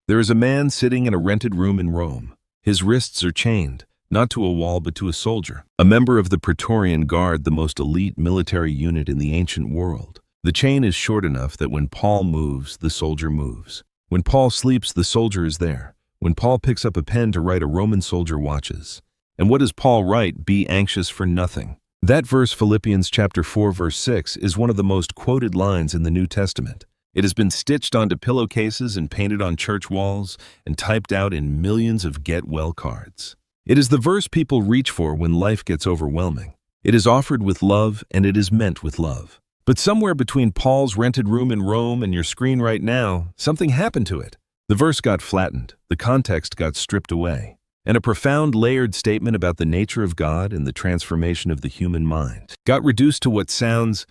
There is a man sitting in a rented room in Rome. His wrists are chained, not to a wall but to a soldier, a member of the Praetorian Guard, the most elite military unit in the ancient world. The chain is short enough that when Paul moves, the soldier moves. When Paul sleeps, the soldier is there. When Paul picks up a pen to write, a Roman soldier watches. And what does Paul write? Be anxious for nothing. That verse, Philippians chapter 4, verse 6, is one of the most quoted lines in the New Testament. It has been stitched onto pillowcases and painted on church walls and typed out in millions of get-well cards. It is the verse people reach for when life gets overwhelming. It is offered with love, and it is meant with love. But somewhere between Paul's rented room in Rome and your screen right now, something happened to it. The verse got flattened, the context got stripped away, and a profound layered statement about the nature of God and the transformation of the human mind got reduced to what sounds,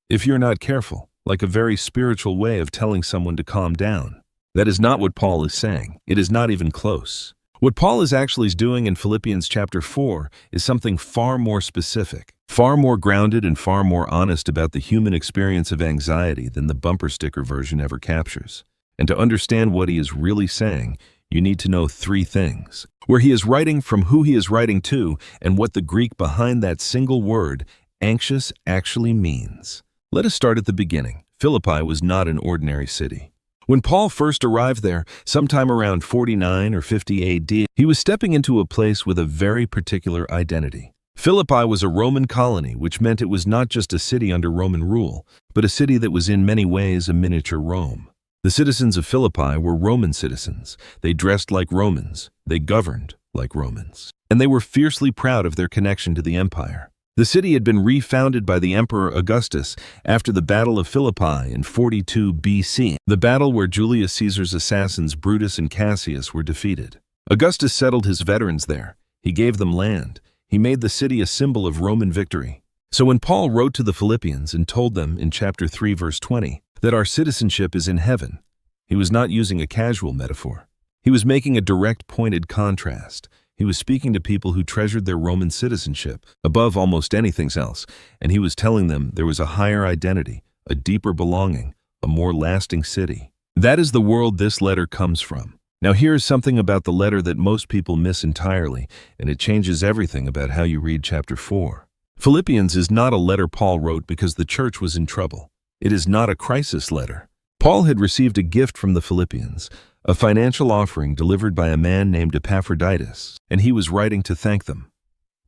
if you're not careful, like a very spiritual way of telling someone to calm down. That is not what Paul is saying. It is not even close. What Paul is actually doing in Philippians chapter 4 is something far more specific, far more grounded and far more honest about the human experience of anxiety than the bumper sticker version ever captures. And to understand what he is really saying, you need to know three things: where he is writing from, who he is writing to, and what the Greek behind that single word, anxious, actually means. Let us start at the beginning. Philippi was not an ordinary city. When Paul first arrived there, sometime around 49 or 50 AD, he was stepping into a place with a very particular identity. Philippi was a Roman colony, which meant it was not just a city under Roman rule, but a city that was in many ways a miniature Rome. The citizens of Philippi were Roman citizens. They dressed like Romans. They governed like Romans. And they were fiercely proud of their connection to the empire. The city had been refounded by the Emperor Augustus after the Battle of Philippi in 42 BC, the battle where Julius Caesar's assassins Brutus and Cassius were defeated. Augustus settled his veterans there. He gave them land. He made the city a symbol of Roman victory. So when Paul wrote to the Philippians and told them in chapter 3, verse 20, that our citizenship is in heaven, he was not using a casual metaphor. He was making a direct, pointed contrast. He was speaking to people who treasured their Roman citizenship above almost anything else, and he was telling them there was a higher identity, a deeper belonging, a more lasting city. That is the world this letter comes from. Now here's something about the letter that most people miss entirely, and it changes everything about how you read chapter 4. Philippians is not a letter Paul wrote because the church was in trouble. It is not a crisis letter. Paul had received a gift from the Philippians, a financial offering delivered by a man named Epaphroditus, and he was writing to thank them.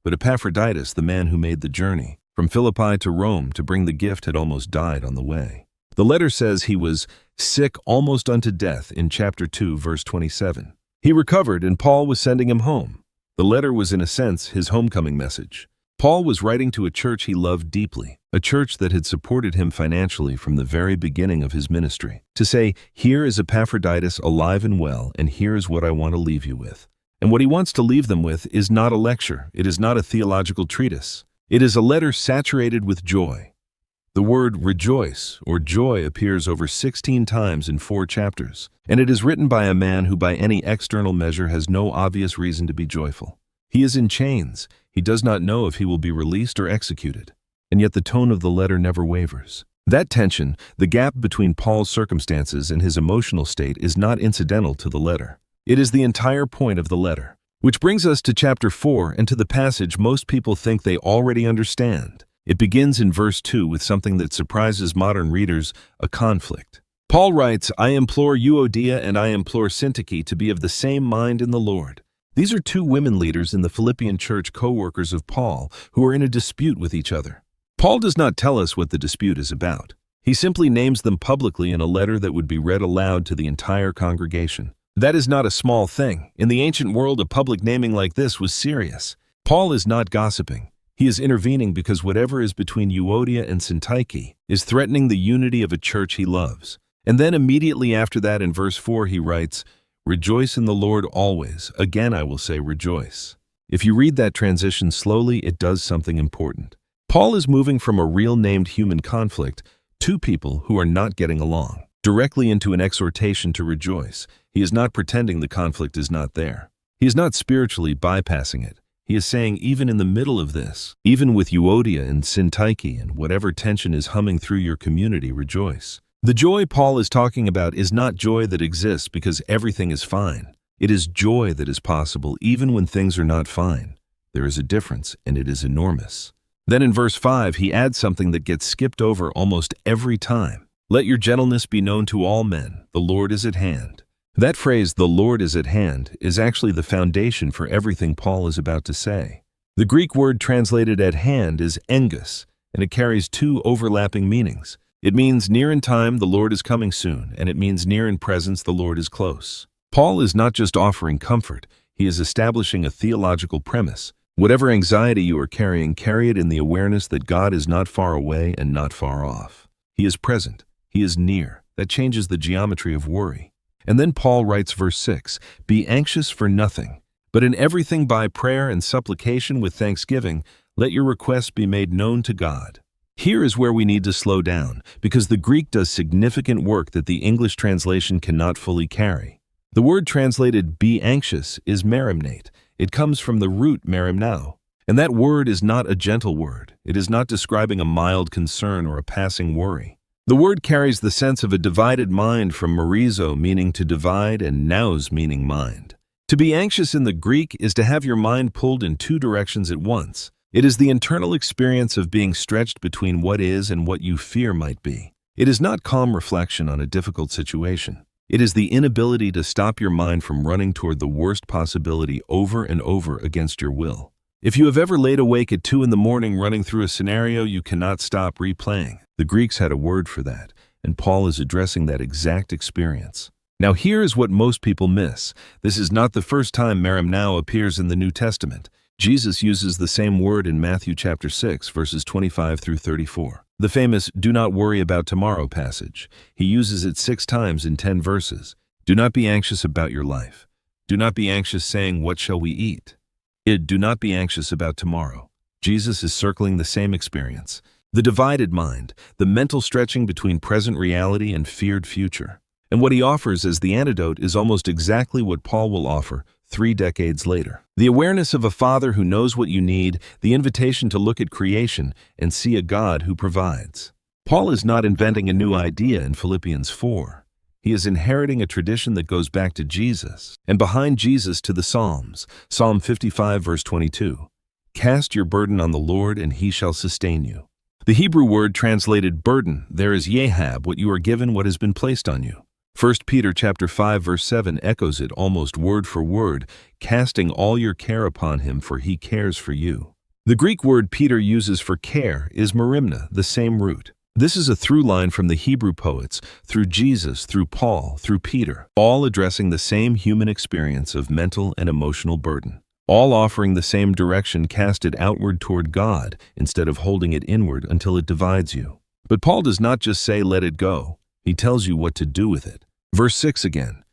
But Epaphroditus, the man who made the journey from Philippi to Rome to bring the gift, had almost died on the way. The letter says he was sick almost unto death in chapter 2, verse 27. He recovered, and Paul was sending him home. The letter was, in a sense, his homecoming message. Paul was writing to a church he loved deeply, a church that had supported him financially from the very beginning of his ministry, to say, here is Epaphroditus alive and well, and here is what I want to leave you with. And what he wants to leave them with is not a lecture. It is not a theological treatise. It is a letter saturated with joy. The word rejoice or joy appears over 16 times in 4 chapters, and it is written by a man who by any external measure has no obvious reason to be joyful. He is in chains. He does not know if he will be released or executed. And yet the tone of the letter never wavers. That tension, the gap between Paul's circumstances and his emotional state, is not incidental to the letter. It is the entire point of the letter. Which brings us to chapter 4 and to the passage most people think they already understand. It begins in verse 2 with something that surprises modern readers, a conflict. Paul writes, I implore Euodia and I implore Syntyche to be of the same mind in the Lord. These are 2 women leaders in the Philippian church, co-workers of Paul, who are in a dispute with each other. Paul does not tell us what the dispute is about. He simply names them publicly in a letter that would be read aloud to the entire congregation. That is not a small thing. In the ancient world, a public naming like this was serious. Paul is not gossiping. He is intervening because whatever is between Euodia and Syntyche is threatening the unity of a church he loves. And then immediately after that, in verse 4, he writes, Rejoice in the Lord always. Again, I will say rejoice. If you read that transition slowly, it does something important. Paul is moving from a real named human conflict, 2 people who are not getting along, directly into an exhortation to rejoice. He is not pretending the conflict is not there. He is not spiritually bypassing it. He is saying, even in the middle of this, even with Euodia and Syntyche and whatever tension is humming through your community, rejoice. The joy Paul is talking about is not joy that exists because everything is fine. It is joy that is possible even when things are not fine. There is a difference, and it is enormous. Then in verse 5, he adds something that gets skipped over almost every time. Let your gentleness be known to all men. The Lord is at hand. That phrase, the Lord is at hand, is actually the foundation for everything Paul is about to say. The Greek word translated at hand is engus, and it carries two overlapping meanings. It means near in time, the Lord is coming soon, and it means near in presence, the Lord is close. Paul is not just offering comfort, he is establishing a theological premise. Whatever anxiety you are carrying, carry it in the awareness that God is not far away and not far off. He is present. He is near. That changes the geometry of worry. And then Paul writes verse 6, "Be anxious for nothing, but in everything by prayer and supplication with thanksgiving, let your requests be made known to God." Here is where we need to slow down, because the Greek does significant work that the English translation cannot fully carry. The word translated "be anxious" is merimnaō. It comes from the root merimnaō. And that word is not a gentle word. It is not describing a mild concern or a passing worry. The word carries the sense of a divided mind from merimnaō, meaning to divide, and naos, meaning mind. To be anxious in the Greek is to have your mind pulled in two directions at once. It is the internal experience of being stretched between what is and what you fear might be. It is not calm reflection on a difficult situation. It is the inability to stop your mind from running toward the worst possibility over and over against your will. If you have ever laid awake at 2 a.m. running through a scenario you cannot stop replaying, the Greeks had a word for that, and Paul is addressing that exact experience. Now here is what most people miss. This is not the first time merimnaō appears in the New Testament. Jesus uses the same word in Matthew chapter 6, verses 25 through 34. The famous "do not worry about tomorrow" passage. He uses it 6 times in 10 verses. Do not be anxious about your life. Do not be anxious saying, "What shall we eat?" Do not be anxious about tomorrow. Jesus is circling the same experience. The divided mind, the mental stretching between present reality and feared future. And what he offers as the antidote is almost exactly what Paul will offer 3 decades later. The awareness of a Father who knows what you need, the invitation to look at creation and see a God who provides. Paul is not inventing a new idea in Philippians 4. He is inheriting a tradition that goes back to Jesus, and behind Jesus to the Psalms. Psalm 55 verse 22. Cast your burden on the Lord and he shall sustain you. The Hebrew word translated burden there is yehab, what you are given, what has been placed on you. 1 Peter chapter 5 verse 7 echoes it almost word for word, casting all your care upon him for he cares for you. The Greek word Peter uses for care is merimnaō, the same root. This is a through line from the Hebrew poets, through Jesus, through Paul, through Peter, all addressing the same human experience of mental and emotional burden, all offering the same direction, cast it outward toward God instead of holding it inward until it divides you. But Paul does not just say let it go, he tells you what to do with it. Verse 6 again,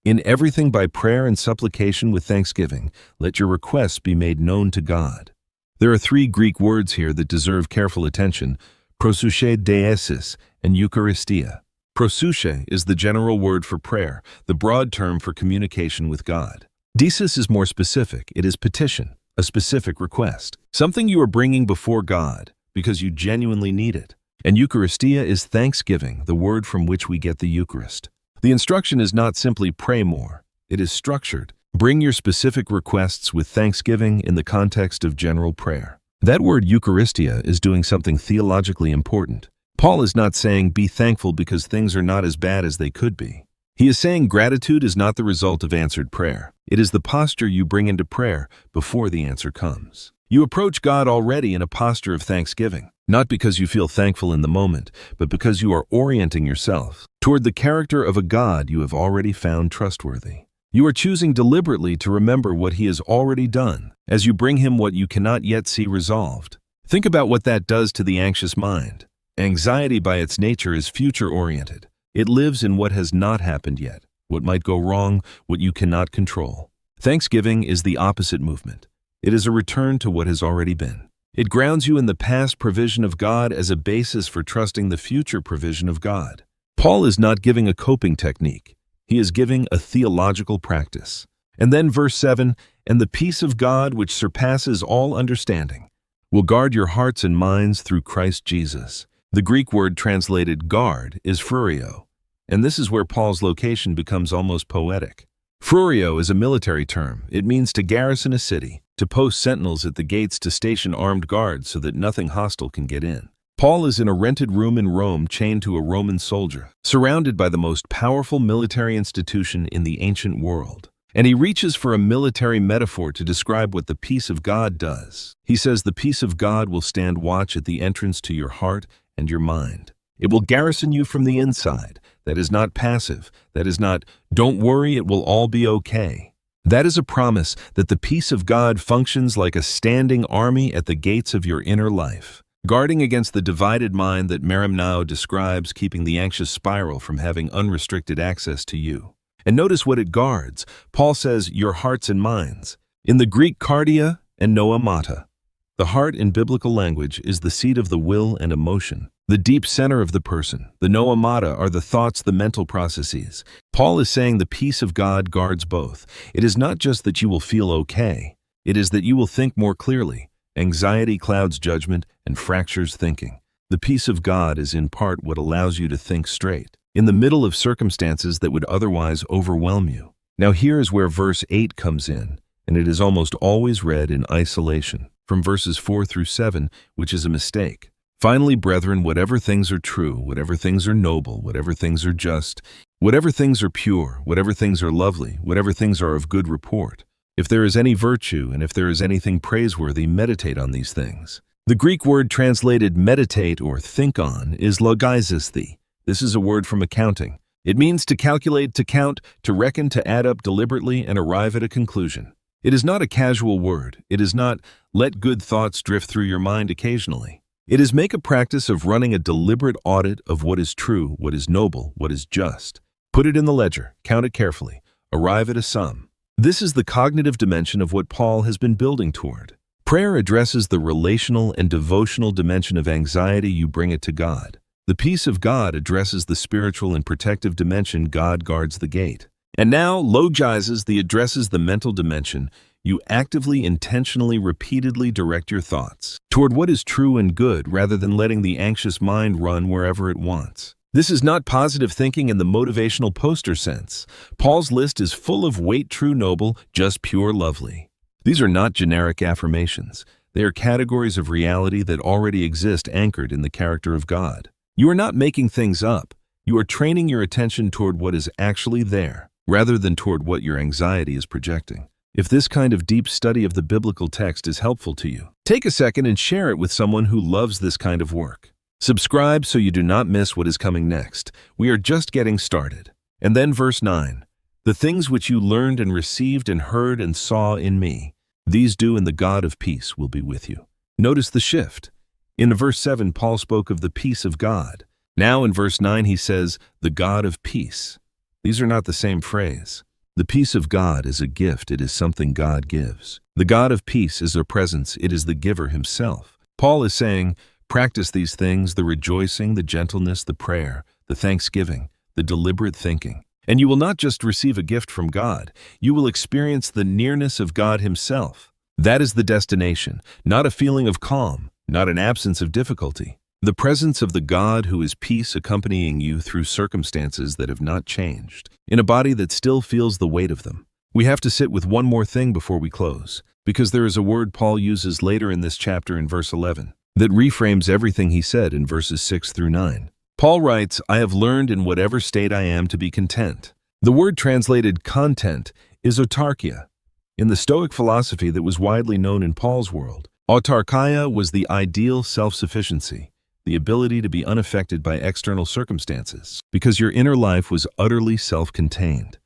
in everything by prayer and supplication with thanksgiving, let your requests be made known to God. There are 3 Greek words here that deserve careful attention, phroureō deesis and eucharistia. Phroureō is the general word for prayer, the broad term for communication with God. Deesis is more specific. It is petition, a specific request, something you are bringing before God because you genuinely need it. And eucharistia is thanksgiving, the word from which we get the Eucharist. The instruction is not simply pray more. It is structured. Bring your specific requests with thanksgiving in the context of general prayer. That word eucharistia is doing something theologically important. Paul is not saying be thankful because things are not as bad as they could be. He is saying gratitude is not the result of answered prayer. It is the posture you bring into prayer before the answer comes. You approach God already in a posture of thanksgiving, not because you feel thankful in the moment, but because you are orienting yourself toward the character of a God you have already found trustworthy. You are choosing deliberately to remember what he has already done as you bring him what you cannot yet see resolved. Think about what that does to the anxious mind. Anxiety by its nature is future-oriented. It lives in what has not happened yet, what might go wrong, what you cannot control. Thanksgiving is the opposite movement. It is a return to what has already been. It grounds you in the past provision of God as a basis for trusting the future provision of God. Paul is not giving a coping technique. He is giving a theological practice. And then verse 7, and the peace of God which surpasses all understanding will guard your hearts and minds through Christ Jesus. The Greek word translated guard is phroureō, and this is where Paul's location becomes almost poetic. Phroureō is a military term. It means to garrison a city, to post sentinels at the gates, to station armed guards so that nothing hostile can get in. Paul is in a rented room in Rome, chained to a Roman soldier, surrounded by the most powerful military institution in the ancient world. And he reaches for a military metaphor to describe what the peace of God does. He says the peace of God will stand watch at the entrance to your heart and your mind. It will garrison you from the inside. That is not passive. That is not, don't worry, it will all be okay. That is a promise that the peace of God functions like a standing army at the gates of your inner life, guarding against the divided mind that merimnaō describes, keeping the anxious spiral from having unrestricted access to you. And notice what it guards. Paul says, your hearts and minds. In the Greek, cardia and noamata. The heart in biblical language is the seat of the will and emotion, the deep center of the person. The noamata are the thoughts, the mental processes. Paul is saying the peace of God guards both. It is not just that you will feel okay. It is that you will think more clearly. Anxiety clouds judgment and fractures thinking. The peace of God is in part what allows you to think straight, in the middle of circumstances that would otherwise overwhelm you. Now here is where verse 8 comes in, and it is almost always read in isolation, from verses 4 through 7, which is a mistake. Finally, brethren, whatever things are true, whatever things are noble, whatever things are just, whatever things are pure, whatever things are lovely, whatever things are of good report, if there is any virtue and if there is anything praiseworthy, meditate on these things. The Greek word translated meditate or think on is logizesthi. This is a word from accounting. It means to calculate, to count, to reckon, to add up deliberately and arrive at a conclusion. It is not a casual word. It is not let good thoughts drift through your mind occasionally. It is make a practice of running a deliberate audit of what is true, what is noble, what is just. Put it in the ledger, count it carefully, arrive at a sum. This is the cognitive dimension of what Paul has been building toward. Prayer addresses the relational and devotional dimension of anxiety. You bring it to God. The peace of God addresses the spiritual and protective dimension. God guards the gate. And now, logizes addresses the mental dimension. You actively, intentionally, repeatedly direct your thoughts toward what is true and good rather than letting the anxious mind run wherever it wants. This is not positive thinking in the motivational poster sense. Paul's list is full of wait, true, noble, just, pure, lovely. These are not generic affirmations. They are categories of reality that already exist, anchored in the character of God. You are not making things up. You are training your attention toward what is actually there, rather than toward what your anxiety is projecting. If this kind of deep study of the biblical text is helpful to you, take a second and share it with someone who loves this kind of work. Subscribe so you do not miss what is coming next. We are just getting started. And then verse 9, the things which you learned and received and heard and saw in me, these do, and the God of peace will be with you. Notice the shift. In verse 7, Paul spoke of the peace of God. Now in verse 9, he says, the God of peace. These are not the same phrase. The peace of God is a gift. It is something God gives. The God of peace is a presence. It is the giver himself. Paul is saying, practice these things, the rejoicing, the gentleness, the prayer, the thanksgiving, the deliberate thinking. And you will not just receive a gift from God, you will experience the nearness of God himself. That is the destination, not a feeling of calm, not an absence of difficulty. The presence of the God who is peace accompanying you through circumstances that have not changed, in a body that still feels the weight of them. We have to sit with one more thing before we close, because there is a word Paul uses later in this chapter in verse 11 that reframes everything he said in verses 6 through 9. Paul writes, I have learned in whatever state I am to be content. The word translated content is autarkeia. In the Stoic philosophy that was widely known in Paul's world, autarkeia was the ideal self-sufficiency, the ability to be unaffected by external circumstances, because your inner life was utterly self-contained.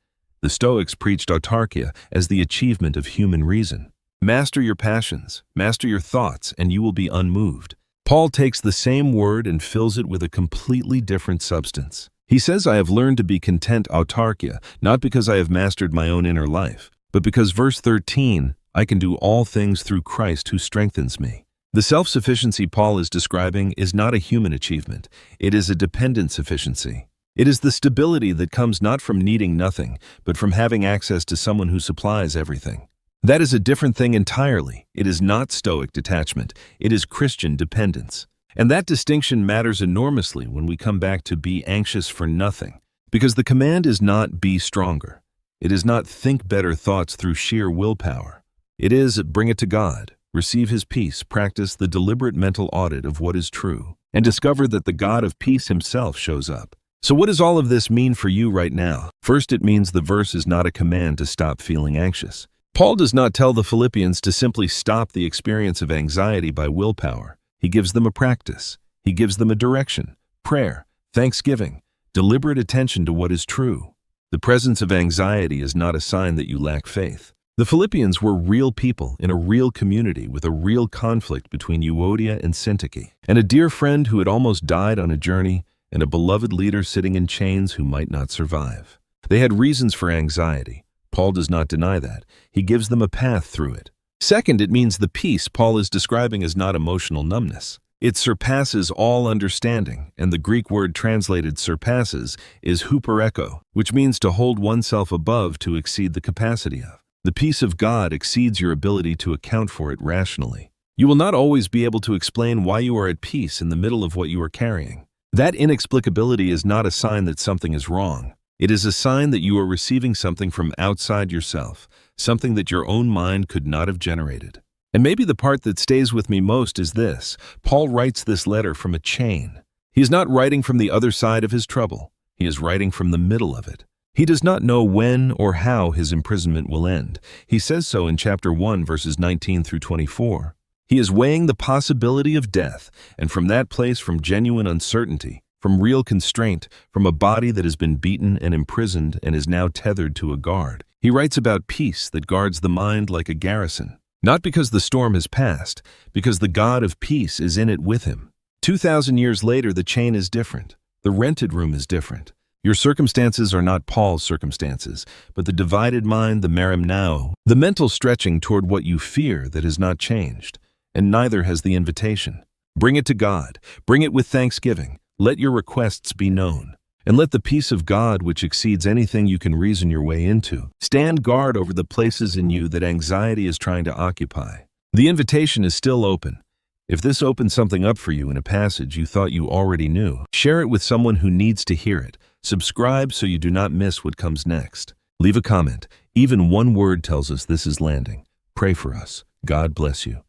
The Stoics preached autarkeia as the achievement of human reason. Master your passions, master your thoughts, and you will be unmoved. Paul takes the same word and fills it with a completely different substance. He says, I have learned to be content, autarkeia, not because I have mastered my own inner life, but because verse 13, I can do all things through Christ who strengthens me. The self-sufficiency Paul is describing is not a human achievement. It is a dependent sufficiency. It is the stability that comes not from needing nothing, but from having access to someone who supplies everything. That is a different thing entirely. It is not Stoic detachment. It is Christian dependence. And that distinction matters enormously when we come back to be anxious for nothing, because the command is not be stronger. It is not think better thoughts through sheer willpower. It is bring it to God, receive His peace, practice the deliberate mental audit of what is true, and discover that the God of peace Himself shows up. So what does all of this mean for you right now? First, it means the verse is not a command to stop feeling anxious. Paul does not tell the Philippians to simply stop the experience of anxiety by willpower. He gives them a practice. He gives them a direction, prayer, thanksgiving, deliberate attention to what is true. The presence of anxiety is not a sign that you lack faith. The Philippians were real people in a real community with a real conflict between Euodia and Syntyche, and a dear friend who had almost died on a journey, and a beloved leader sitting in chains who might not survive. They had reasons for anxiety. Paul does not deny that. He gives them a path through it. Second, it means the peace Paul is describing is not emotional numbness. It surpasses all understanding, and the Greek word translated surpasses is phroureō, which means to hold oneself above to exceed the capacity of. The peace of God exceeds your ability to account for it rationally. You will not always be able to explain why you are at peace in the middle of what you are carrying. That inexplicability is not a sign that something is wrong. It is a sign that you are receiving something from outside yourself, something that your own mind could not have generated. And maybe the part that stays with me most is this. Paul writes this letter from a chain. He is not writing from the other side of his trouble. He is writing from the middle of it. He does not know when or how his imprisonment will end. He says so in chapter 1, verses 19 through 24. He is weighing the possibility of death, and from that place, from genuine uncertainty, from real constraint, from a body that has been beaten and imprisoned and is now tethered to a guard. He writes about peace that guards the mind like a garrison, not because the storm has passed, because the God of peace is in it with him. 2,000 years later, the chain is different. The rented room is different. Your circumstances are not Paul's circumstances, but the divided mind, the merimnaō, the mental stretching toward what you fear that has not changed, and neither has the invitation. Bring it to God. Bring it with thanksgiving. Let your requests be known, and let the peace of God, which exceeds anything you can reason your way into, stand guard over the places in you that anxiety is trying to occupy. The invitation is still open. If this opens something up for you in a passage you thought you already knew, share it with someone who needs to hear it. Subscribe so you do not miss what comes next. Leave a comment. Even one word tells us this is landing. Pray for us. God bless you.